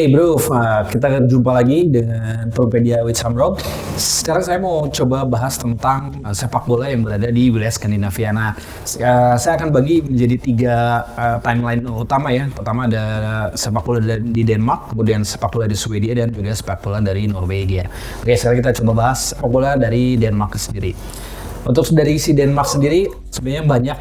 Bro, kita jumpa lagi dengan Tokopedia with Samrok. Sekarang saya mau coba bahas tentang sepak bola yang berada di wilayah Skandinavia. Nah, saya akan bagi menjadi tiga timeline utama ya. Pertama ada sepak bola di Denmark, kemudian sepak bola di Swedia, dan juga sepak bola dari Norwegia. Oke, sekarang kita coba bahas sepak bola dari Denmark sendiri. Untuk dari si Denmark sendiri, sebenarnya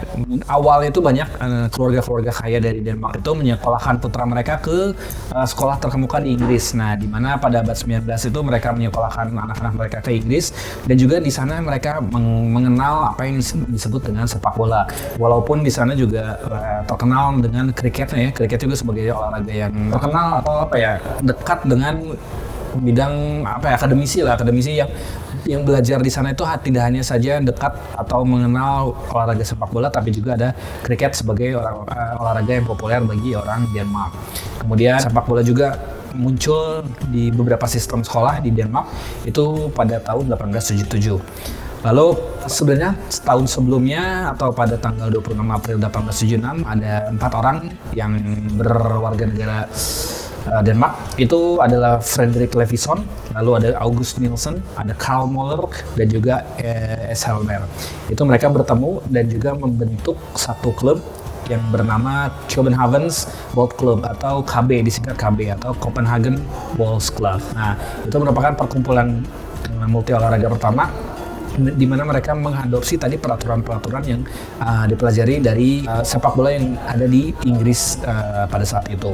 awalnya itu banyak keluarga-keluarga kaya dari Denmark itu menyekolahkan putra mereka ke sekolah terkemuka di Inggris. Nah, di mana pada abad 19 itu mereka menyekolahkan anak-anak mereka ke Inggris, dan juga di sana mereka mengenal apa yang disebut dengan sepak bola. Walaupun di sana juga terkenal dengan kriketnya ya. Kriket juga sebagai olahraga yang terkenal atau dekat dengan bidang akademisi yang belajar di sana itu tidak hanya saja dekat atau mengenal olahraga sepak bola, tapi juga ada kriket sebagai olahraga yang populer bagi orang Denmark. Kemudian sepak bola juga muncul di beberapa sistem sekolah di Denmark itu pada tahun 1877. Lalu sebenarnya setahun sebelumnya atau pada tanggal 26 April 1876 ada 4 orang yang berwarga negara Denmark. Itu adalah Frederik Levinson, lalu ada August Nielsen, ada Karl Moller, dan juga S. Helmer. Itu mereka bertemu dan juga membentuk satu klub yang bernama Copenhagen's Boat Club atau KB, disingkat KB atau Copenhagen Bowls Club. Nah, itu merupakan perkumpulan multi olahraga pertama di mana mereka mengadopsi tadi peraturan-peraturan yang dipelajari dari sepak bola yang ada di Inggris pada saat itu.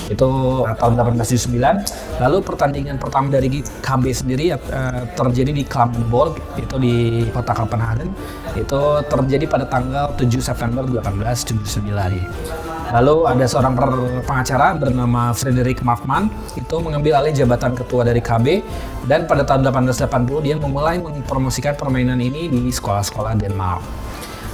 Itu tahun 1879. Lalu pertandingan pertama dari KB sendiri terjadi di Klampenborg, itu di kota Copenhagen. Itu terjadi pada tanggal 7 September 1879. Lalu ada seorang pengacara bernama Frederik Markman, itu mengambil alih jabatan ketua dari KB, dan pada tahun 1880 dia memulai mempromosikan permainan ini di sekolah-sekolah Denmark.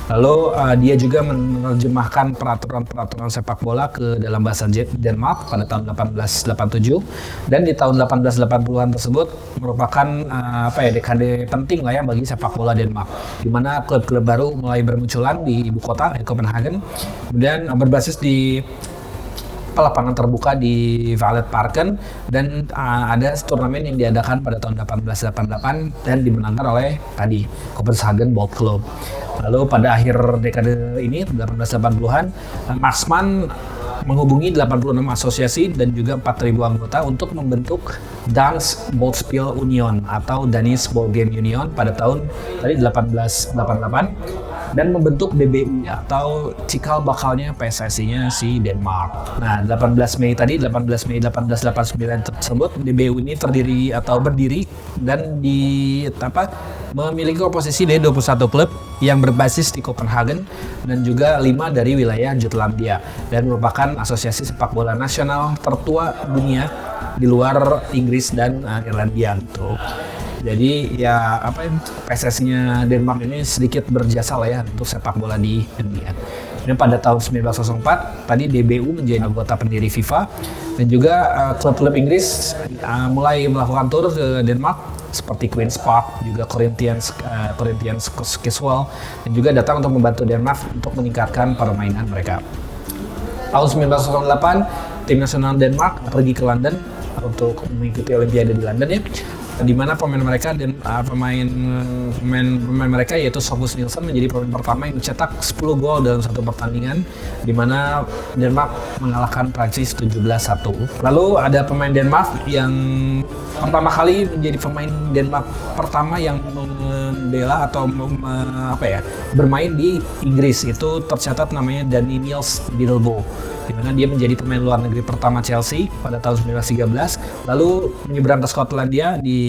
Lalu dia juga menerjemahkan peraturan-peraturan sepak bola ke dalam bahasa Denmark pada tahun 1887, dan di tahun 1880-an tersebut merupakan dekade penting lah ya bagi sepak bola Denmark, di mana klub-klub baru mulai bermunculan di ibu kota di Copenhagen, kemudian berbasis di lapangan terbuka di Valet Parken, dan ada turnamen yang diadakan pada tahun 1888 dan dimenangkan oleh tadi Copenhagen Boat Club. Lalu pada akhir dekade ini 1880-an, Marksman menghubungi 86 asosiasi dan juga 4.000 anggota untuk membentuk Danish Boldspil Union atau Danish Board Game Union pada tahun 1888, dan membentuk DBU atau cikal bakalnya PSSI-nya si Denmark. Nah, 18 Mei 1889 tersebut DBU ini berdiri dan memiliki komposisi dari 21 klub yang berbasis di Copenhagen dan juga 5 dari wilayah Jutlandia, dan merupakan asosiasi sepak bola nasional tertua dunia di luar Inggris dan Irlandia gitu. Jadi PSSI-nya Denmark ini sedikit berjasa lah ya untuk sepak bola di dunia. Dan pada tahun 1904 tadi DBU menjadi anggota pendiri FIFA, dan juga klub-klub Inggris mulai melakukan tur ke Denmark seperti Queen's Park, juga Corinthians Casual, dan juga datang untuk membantu Denmark untuk meningkatkan permainan mereka. Tahun 1908 tim nasional Denmark pergi ke London untuk mengikuti Olimpiade di London ya, di mana pemain mereka yaitu August Nielsen menjadi pemain pertama yang mencetak 10 gol dalam satu pertandingan, di mana Denmark mengalahkan Prancis 17-1. Lalu ada pemain Denmark yang pertama kali menjadi pemain Denmark pertama yang membela atau bermain di Inggris, itu tercatat namanya Danny Niels Bilbo, di mana dia menjadi pemain luar negeri pertama Chelsea pada tahun 1913. Lalu menyeberang ke Skotlandia di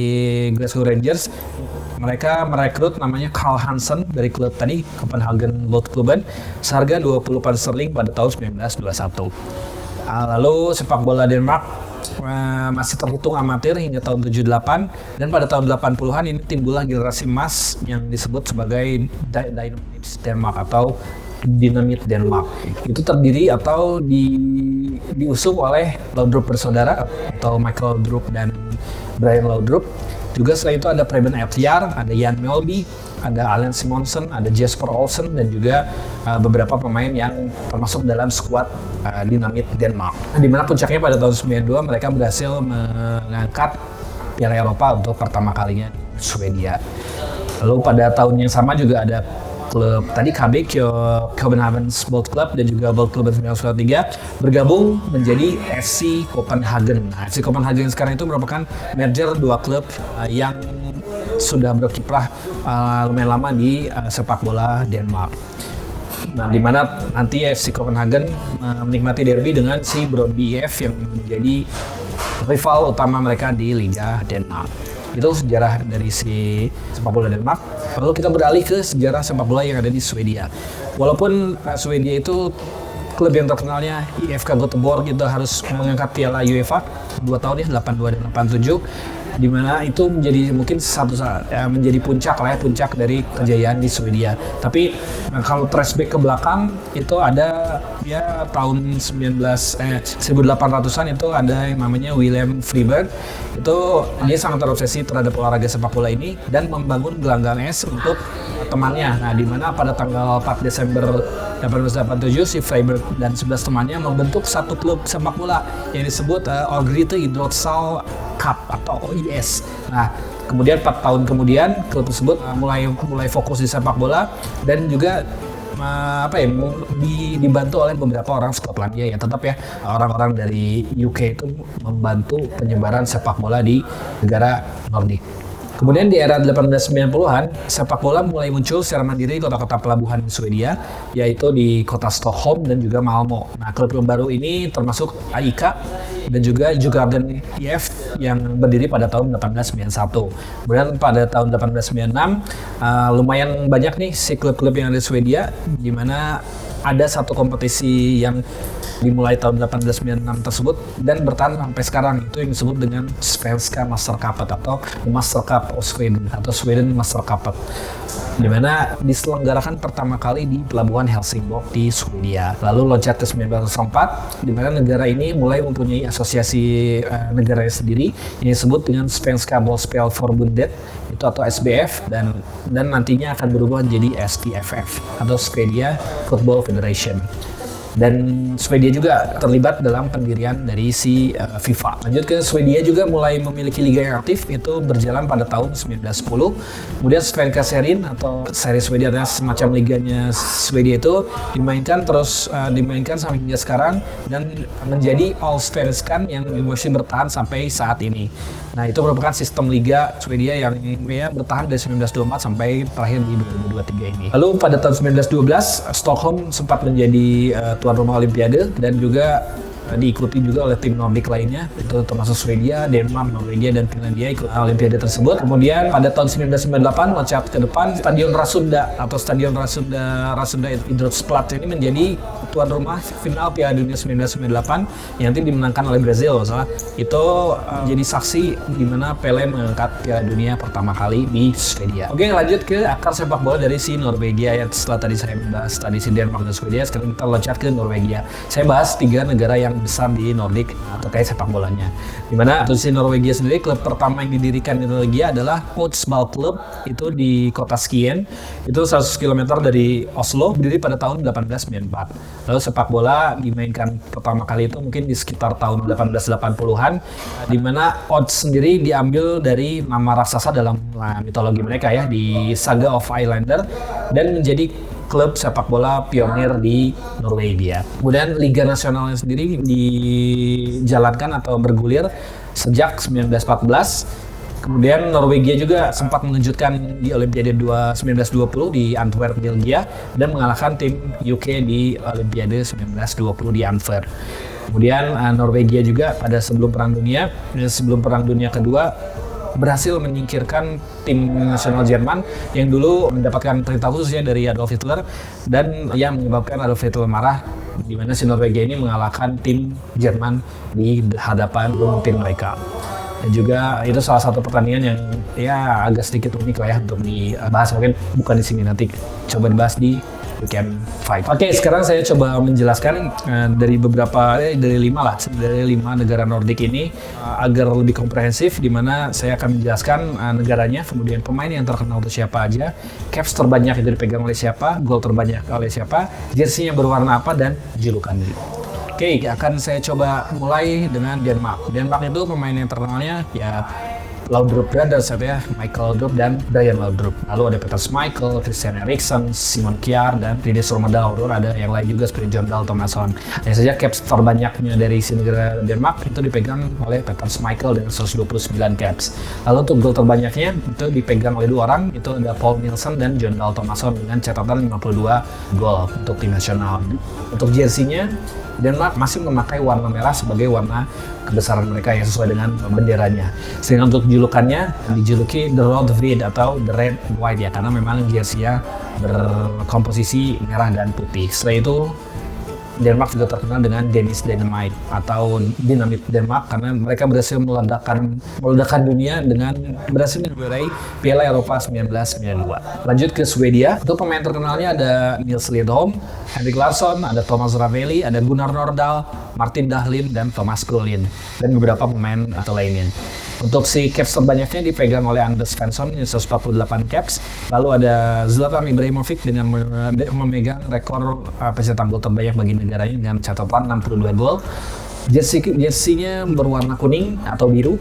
Glasgow Rangers, mereka merekrut namanya Karl Hansen dari klub tadi Copenhagen Boat Club seharga 20 pound sterling pada tahun 1921. Lalu sepak bola Denmark masih terhitung amatir hingga tahun 78, dan pada tahun 80-an ini timbullah generasi emas yang disebut sebagai Dynamite Denmark atau Dynamit Denmark. Itu terdiri atau diusung oleh Laudrup bersaudara atau Michael Laudrup dan Brian Laudrup. Juga selain itu ada Preben Etyar, ada Jan Mjolby, ada Allan Simonsen, ada Jesper Olsen, dan juga beberapa pemain yang termasuk dalam skuad Dynamit Denmark. Di mana puncaknya pada tahun 92 mereka berhasil mengangkat Piala Eropa untuk pertama kalinya di Swedia. Lalu pada tahun yang sama juga ada klub tadi KB Copenhagen Bold Club dan juga Bold Club 1993 bergabung menjadi FC Copenhagen. Nah, FC Copenhagen sekarang itu merupakan merger dua klub yang sudah berkiprah lumayan lama di sepak bola Denmark. Nah, di mana nanti FC Copenhagen menikmati derby dengan si Brøndby IF yang menjadi rival utama mereka di Liga Denmark. Itu sejarah dari si sepak bola Denmark. Lalu kita beralih ke sejarah sepak bola yang ada di Swedia. Walaupun Swedia itu klub yang terkenalnya IFK Göteborg itu harus mengangkat Piala UEFA 2 tahun ya, 82 dan 87, di mana itu menjadi mungkin menjadi puncak dari kejayaan di Swedia. Tapi kalau flashback ke belakang itu ada ya tahun 1800-an itu ada yang namanya Willem Friberg. Itu dia sangat terobsesi terhadap olahraga sepak bola ini dan membangun gelanggang es untuk temannya. Nah, di mana pada tanggal 4 Desember 1887 si Friberg dan 11 temannya membentuk satu klub sepak bola yang disebut Ogritte Idrotsal Cup atau OIS. Nah, kemudian 4 tahun kemudian klub tersebut mulai fokus di sepak bola dan juga dibantu oleh beberapa orang Skotlandia ya, tetap ya orang-orang dari UK itu membantu penyebaran sepak bola di negara Nordik. Kemudian di era 1890-an, sepak bola mulai muncul secara mandiri di kota-kota pelabuhan di Swedia, yaitu di kota Stockholm dan juga Malmö. Nah, klub-klub baru ini termasuk AIK dan juga Djurgården IF yang berdiri pada tahun 1891. Kemudian pada tahun 1896, lumayan banyak nih si klub-klub yang ada di Swedia, di mana ada satu kompetisi yang dimulai tahun 1896 tersebut dan bertahan sampai sekarang, itu yang disebut dengan Svenska Mästerskapet atau Master Cup of Sweden atau Sweden Master Cup, di mana diselenggarakan pertama kali di pelabuhan Helsingborg di Swedia. Lalu loncat ke 1904, di mana negara ini mulai mempunyai asosiasi negaranya sendiri yang disebut dengan Svenska Bollspelförbundet itu atau SBF, dan nantinya akan berubah menjadi SPFF atau Swedia Football Federation. Dan Swedia juga terlibat dalam pendirian dari si FIFA. Lanjut ke Swedia juga mulai memiliki liga yang aktif, itu berjalan pada tahun 1910. Kemudian Svenska Serien atau seri Swedia adalah semacam liganya Swedia itu dimainkan sampai hingga sekarang dan menjadi Allsvenskan yang masih bertahan sampai saat ini. Nah, itu merupakan sistem liga Swedia yang bertahan dari 1924 sampai terakhir di 2023 ini. Lalu pada tahun 1912 Stockholm sempat menjadi tuan rumah Olimpiade dan juga diikuti juga oleh tim Nordik lainnya, itu termasuk Swedia, Denmark, Norwegia, dan Finlandia ikut Olimpiade tersebut. Kemudian pada tahun 1998 loncat ke depan, Stadion Rasunda atau Stadion Rasunda Idrottsplats ini menjadi tuan rumah final Piala Dunia 1998 yang nanti dimenangkan oleh Brazil. Itu jadi saksi di mana Pele mengangkat Piala Dunia pertama kali di Swedia. Oke, lanjut ke akar sepak bola dari si Norwegia ya. Setelah tadi saya bahas si Denmark dan Swedia, sekarang kita loncat ke Norwegia. Saya bahas 3 negara yang besar di Nordik terkait sepak bolanya. Dimana untuk si Norwegia sendiri, klub pertama yang didirikan di Norwegia adalah Odsball Club, itu di kota Skien, itu 100 km dari Oslo, berdiri pada tahun 1894. Lalu sepak bola dimainkan pertama kali itu mungkin di sekitar tahun 1880-an, dimana Ods sendiri diambil dari nama raksasa dalam mitologi mereka ya, di Saga of Highlander, dan menjadi klub sepak bola pionir di Norwegia. Kemudian Liga Nasionalnya sendiri dijalankan atau bergulir sejak 1914. Kemudian Norwegia juga sempat mengejutkan di Olimpiade 1920 di Antwerp, Belgia, dan mengalahkan tim UK di Olimpiade 1920 di Antwerp. Kemudian Norwegia juga pada sebelum Perang Dunia Kedua berhasil menyingkirkan tim nasional Jerman yang dulu mendapatkan perintah khususnya dari Adolf Hitler, dan yang menyebabkan Adolf Hitler marah, di mana si Norwegia ini mengalahkan tim Jerman di hadapan pemimpin mereka. Dan juga itu salah satu pertandingan yang ya agak sedikit unik lah ya untuk dibahas, mungkin bukan di sini, nanti coba dibahas di weekend fight. Oke, sekarang saya coba menjelaskan dari 5 negara Nordik ini agar lebih komprehensif, di mana saya akan menjelaskan negaranya, kemudian pemain yang terkenal itu siapa aja, caps terbanyak itu dipegang oleh siapa, gol terbanyak oleh siapa, jersey yang berwarna apa, dan julukannya. Oke, akan saya coba mulai dengan Denmark. Denmark itu pemain yang terkenalnya ya Laudrup Brothers ya, Michael Laudrup dan Brian Laudrup. Lalu ada Peter Schmeichel, Christian Eriksen, Simon Kjær, dan Rinus Romedal. Ada yang lain juga seperti Jon Dahl Tomasson. Hanya saja caps terbanyaknya dari negara Denmark itu dipegang oleh Peter Schmeichel dengan 129 caps. Lalu untuk gol terbanyaknya itu dipegang oleh 2 orang, itu ada Paul Nielsen dan Jon Dahl Tomasson dengan catatan 52 gol untuk tim nasional. Untuk jersey-nya, Denmark masih memakai warna merah sebagai warna kebesaran mereka yang sesuai dengan benderanya. Sehingga untuk julukannya dijuluki The Road Red atau The Red White ya, karena memang jersey-nya berkomposisi merah dan putih. Setelah itu Denmark juga terkenal dengan Danish Dynamite atau Dinamit Denmark karena mereka berhasil meledakkan dunia dengan berhasil menjuarai Piala Eropa 1992. Lanjut ke Swedia, untuk pemain terkenalnya ada Nils Lidholm, Henrik Larsson, ada Thomas Ravelli, ada Gunnar Nordahl, Martin Dahlin, dan Thomas Kulin, dan beberapa pemain atau lainnya. Untuk si caps terbanyaknya dipegang oleh Anders Svensson, 148 caps. Lalu ada Zlatan Ibrahimovic dengan memegang rekor pencetak gol terbanyak bagi negaranya dengan catatan 62 gol. Jersey-nya berwarna kuning atau biru.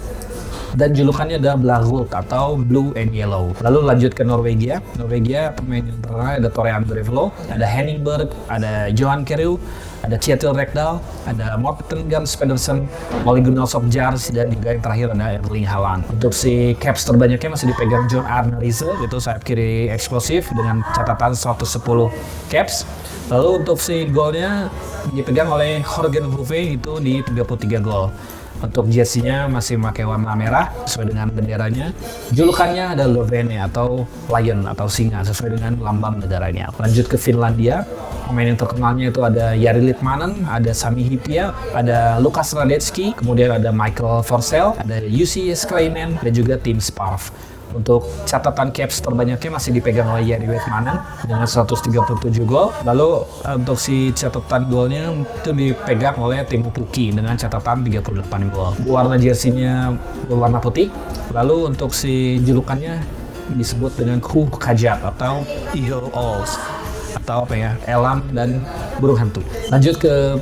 Dan julukannya adalah Blauhult atau Blue and Yellow. Lalu lanjut ke Norwegia. Norwegia pemain yang terkenal ada Tore André Flo, ada Henning Berg, ada Johan Keru, ada Kjetil Rekdal, ada Morten Gans Pedersen, Ole Gunnar Solskjaer, dan juga yang terakhir ada Erling Haaland. Untuk si caps terbanyaknya masih dipegang John Arne Riise, itu sayap kiri eksplosif dengan catatan 110 caps. Lalu untuk si golnya dipegang oleh Jorgen Huve, itu di 33 gol. Untuk jersey-nya masih memakai warna merah sesuai dengan benderanya. Julukannya ada Lovene atau Lion atau singa sesuai dengan lambang negaranya. Lanjut ke Finlandia. Pemain yang terkenalnya itu ada Jari Litmanen, ada Sami Hyypiä, ada Lukas Radetski, kemudian ada Michael Forsell, ada Jussi Sklinen, dan juga Tim Sparv. Untuk catatan caps terbanyaknya masih dipegang oleh Jari Litmanen dengan 137 gol. Lalu untuk si catatan golnya itu dipegang oleh Teemu Pukki dengan catatan 38 gol. Warna jersey-nya berwarna putih. Lalu untuk si julukannya disebut dengan Kuh Kajat atau Eagle Owls atau apa ya, elang dan burung hantu. Lanjut ke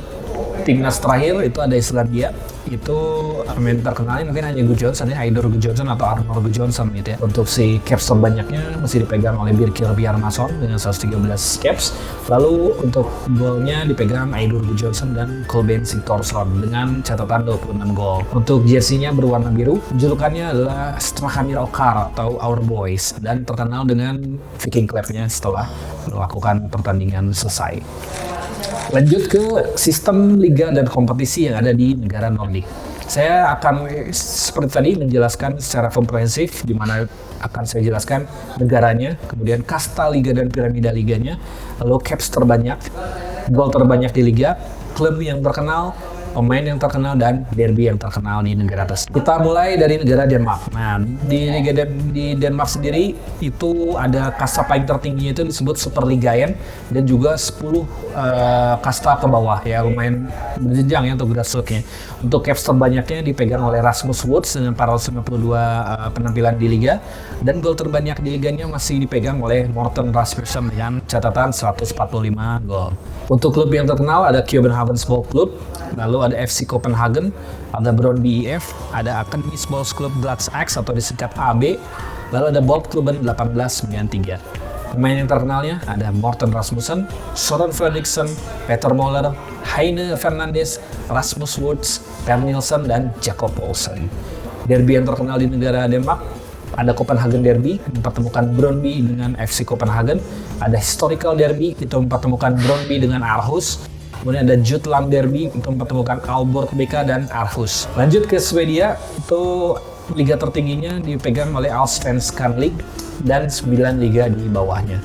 timnas terakhir, itu ada Islandia. Itu pemain terkenalnya mungkin hanya Gudjohnsen ya, Eidur Gudjohnsen atau Arnor Gudjohnsen gitu ya. Untuk si caps terbanyaknya masih dipegang oleh Birkir Bjarnason dengan 113 caps. Lalu untuk golnya dipegang Eidur Gudjohnsen dan Kolbeinn Sigthorsson dengan catatan 26 gol. Untuk jersey-nya berwarna biru, julukannya adalah Strahamir Okkar atau Our Boys, dan terkenal dengan Viking Club-nya setelah melakukan pertandingan selesai. Lanjut ke sistem liga dan kompetisi yang ada di negara Nordik. Saya akan seperti tadi menjelaskan secara komprehensif, di mana akan saya jelaskan negaranya, kemudian kasta liga dan piramida liganya, lalu caps terbanyak, gol terbanyak di liga, klub yang terkenal, pemain yang terkenal, dan derby yang terkenal di negara tersebut. Kita mulai dari negara Denmark. Nah, di Denmark sendiri itu ada kasta paling tertingginya itu disebut Superligaen, dan juga 10 kasta ke bawah ya, lumayan berjenjang ya untuk grassroots-nya. Untuk caps terbanyaknya dipegang oleh Rasmus Woods dengan 452 penampilan di liga, dan gol terbanyak di liganya masih dipegang oleh Morten Rasmussen dengan catatan 145 gol. Untuk klub yang terkenal ada Københavns Boldklub, lalu ada FC Copenhagen, ada Brøndby IF, ada Academy Sports Club Gladsaxe X atau disingkat AB, lalu ada Boldklubben 1893. Pemain yang terkenalnya ada Morten Rasmussen, Søren Frederiksen, Peter Møller, Heine Fernandes, Rasmus Woods, Per Nielsen, dan Jakob Poulsen. Derby yang terkenal di negara Denmark ada Copenhagen Derby, mempertemukan Brøndby dengan FC Copenhagen. Ada Historical Derby, itu mempertemukan Brøndby dengan Aarhus. Kemudian ada Jutland Derby, untuk mempertemukan Aalborg BK dan Aarhus. Lanjut ke Swedia, itu liga tertingginya dipegang oleh Allsvenskan League dan 9 liga di bawahnya.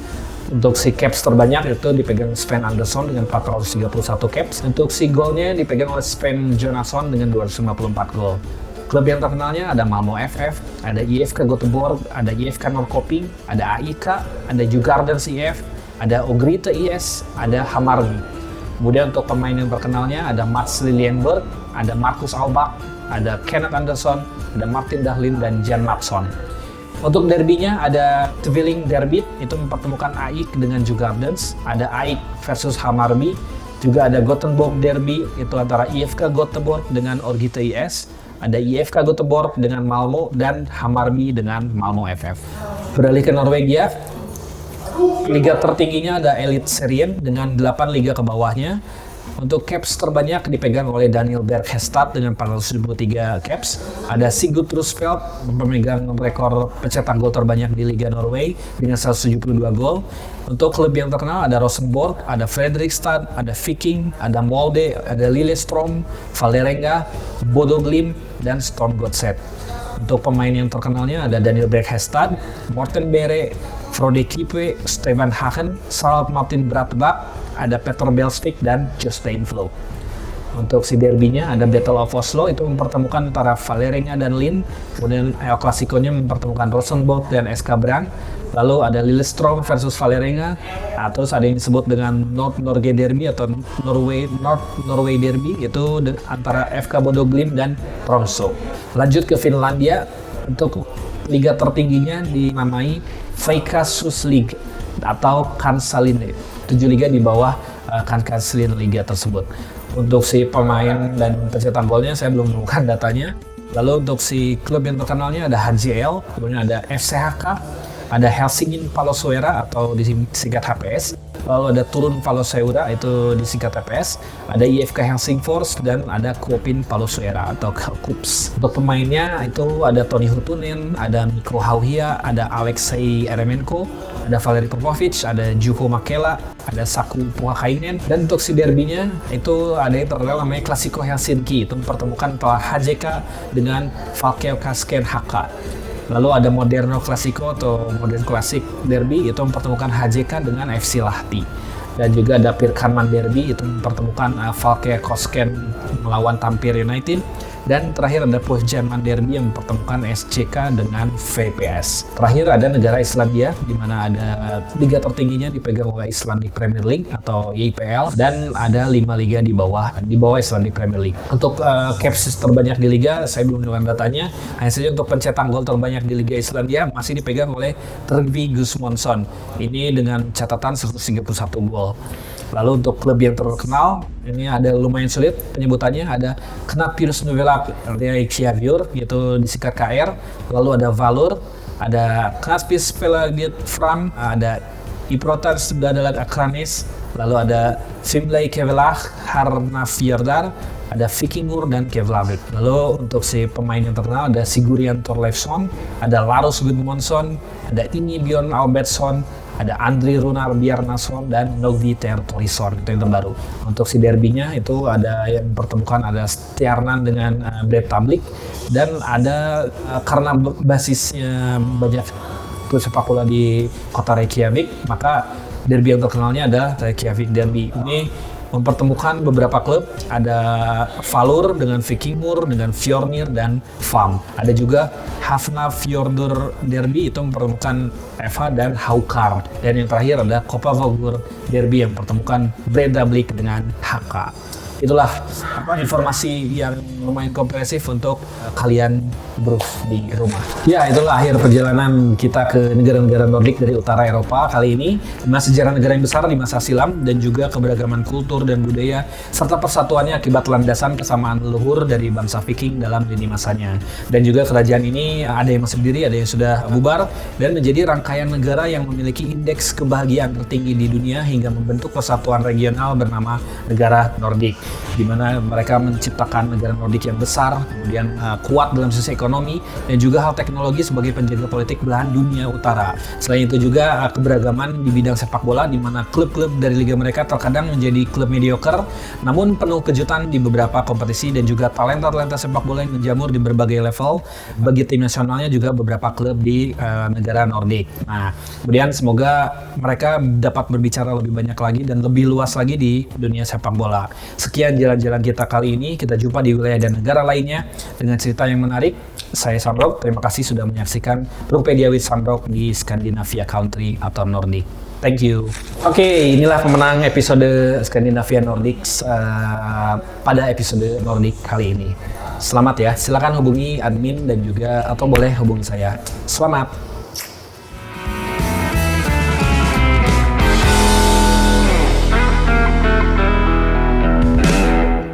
Untuk si caps terbanyak itu dipegang Sven Andersson dengan 431 caps. Untuk si golnya dipegang oleh Sven Jonasson dengan 254 gol. Klub yang terkenalnya ada Malmö FF, ada IFK Göteborg, ada IFK Norrköping, ada AIK, ada Djurgårdens IF, ada Ogrite IS, ada Hammarby. Kemudian untuk pemain yang terkenalnya ada Mats Liljenberg, ada Marcus Albach, ada Kenneth Anderson, ada Martin Dahlin, dan Jan Mattsson. Untuk derbynya ada Tvilling Derby, itu mempertemukan AEK dengan Djurgårdens, ada AEK versus Hammarby, juga ada Gothenburg Derby, itu antara IFK Göteborg dengan Ogrite IS, ada IFK Göteborg dengan Malmo, dan Hammarby dengan Malmo FF. Beralih ke Norwegia, liga tertingginya ada Eliteserien dengan 8 liga ke bawahnya. Untuk caps terbanyak dipegang oleh Daniel Bergstad dengan 473 caps. Ada Sigurd Rusfeldt pemegang rekor pencetak gol terbanyak di Liga Norway dengan 172 gol. Untuk klub yang terkenal ada Rosenborg, ada Fredrikstad, ada Viking, ada Molde, ada Lillestrøm, Vålerenga, Bodø Glimt, dan Storm Godset. Untuk pemain yang terkenalnya ada Daniel Bergstad, Morten Bere, Frode Kipe, Stefan Hagen, Sarald Martin Brattbakk, ada Petter Belsvik, dan Jostein Flo. Untuk si derbynya ada Battle of Oslo, itu mempertemukan antara Vålerenga dan Lyn. Kemudian El Clasico-nya mempertemukan Rosenborg dan SK Brann. Lalu ada Lillestrøm versus Vålerenga. Terus ada yang disebut dengan North Norway Derby atau North Norway Derby, itu antara FK Bodø Glimt dan Tromsø. Lanjut ke Finlandia, untuk liga tertingginya dinamai Veikkaus League atau Kansalin. 7 liga di bawah Kansalin Liga tersebut. Untuk si pemain dan pencetak golnya saya belum menemukan datanya. Lalu untuk si klub yang terkenalnya ada HJL, kemudian ada FCHK, ada Helsingin Palloseura atau disingkat HPS, lalu ada Turun Palloseura itu disingkat TPS, ada IFK Helsingfors, dan ada Kuopin Palloseura atau KUPS. Untuk pemainnya itu ada Toni Hutunen, ada Mikko Hauhia, ada Alexei Eremenko, ada Valeri Popovic, ada Juho Makela, ada Saku Puhakainen. Dan untuk si derbynya itu ada yang terkenal namanya Klasiko Helsinki, itu mempertemukan antara HJK dengan Valkeakosken HK. Lalu ada Moderno Classico atau Modern Classic Derby, itu mempertemukan HJK dengan FC Lahti. Dan juga ada Pirkanman Derby, itu mempertemukan Valkeakosken melawan Tampere United. Dan terakhir ada Pohjanman Derby yang mempertemukan SCK dengan VPS. Terakhir ada negara Islandia, di mana ada liga tertingginya dipegang oleh Icelandic Premier League atau IPL, dan ada 5 liga di bawah Icelandic Premier League. Untuk caps terbanyak di liga saya belum menemukan datanya. Hanya saja untuk pencetak gol terbanyak di Liga Islandia masih dipegang oleh Tryggvi Gudmundsson. Ini dengan catatan 131 gol. Lalu untuk klub yang terkenal, ini ada lumayan sulit penyebutannya, ada Knattspyrnufélag Reykjavík, itu disingkat KR. Lalu ada Valur, ada Knattspyrnufélagið Fram, ada Íþróttir Bræðralag Akranes, lalu ada Fimleikafélag Hafnarfjarðar, ada Vikingur, dan Keflavik. Lalu untuk si pemain yang terkenal ada Sigurjón Þorleifsson, ada Lars Gudmundsson, ada Ingi-Björn Albertsson, ada Andri Runar Bjarnason, dan Nogvi Tertorisson, itu yang terbaru. Untuk si derbynya itu ada yang mempertemukan ada Stjarnan dengan Breiðablik, dan ada karena basisnya banyak klub sepak bola di kota Reykjavik, maka derby yang terkenalnya adalah Reykjavik Derby. Ini mempertemukan beberapa klub, ada Valur dengan Vikingur, dengan Fjornir, dan Fam. Ada juga Hafnarfjörður Derby, itu mempertemukan FH dan Haukar. Dan yang terakhir ada Kópavogur Derby yang mempertemukan Breiðablik dengan HK. Itulah informasi yang lumayan komprehensif untuk kalian bro di rumah. Ya, itulah akhir perjalanan kita ke negara-negara Nordik dari utara Eropa kali ini. Sejarah negara yang besar di masa silam dan juga keberagaman kultur dan budaya serta persatuannya akibat landasan kesamaan leluhur dari bangsa Viking dalam lini masanya. Dan juga kerajaan ini ada yang masih berdiri, ada yang sudah bubar, dan menjadi rangkaian negara yang memiliki indeks kebahagiaan tertinggi di dunia hingga membentuk persatuan regional bernama negara Nordik, di mana mereka menciptakan negara Nordik yang besar, kemudian kuat dalam sisi ekonomi, dan juga hal teknologi sebagai penjaga politik belahan dunia utara. Selain itu juga keberagaman di bidang sepak bola, di mana klub-klub dari liga mereka terkadang menjadi klub mediocre, namun penuh kejutan di beberapa kompetisi, dan juga talenta-talenta sepak bola yang menjamur di berbagai level. Bagi tim nasionalnya juga beberapa klub di negara Nordik. Nah, kemudian semoga mereka dapat berbicara lebih banyak lagi dan lebih luas lagi di dunia sepak bola. Sekian Sekian jalan-jalan kita kali ini. Kita jumpa di wilayah dan negara lainnya dengan cerita yang menarik. Saya Samrok, terima kasih sudah menyaksikan Tourpedia with Samrok di Scandinavia Country atau Nordic. Thank you. Oke, inilah pemenang episode Scandinavia Nordics pada episode Nordic kali ini. Selamat ya, silakan hubungi admin dan juga atau boleh hubungi saya. Selamat.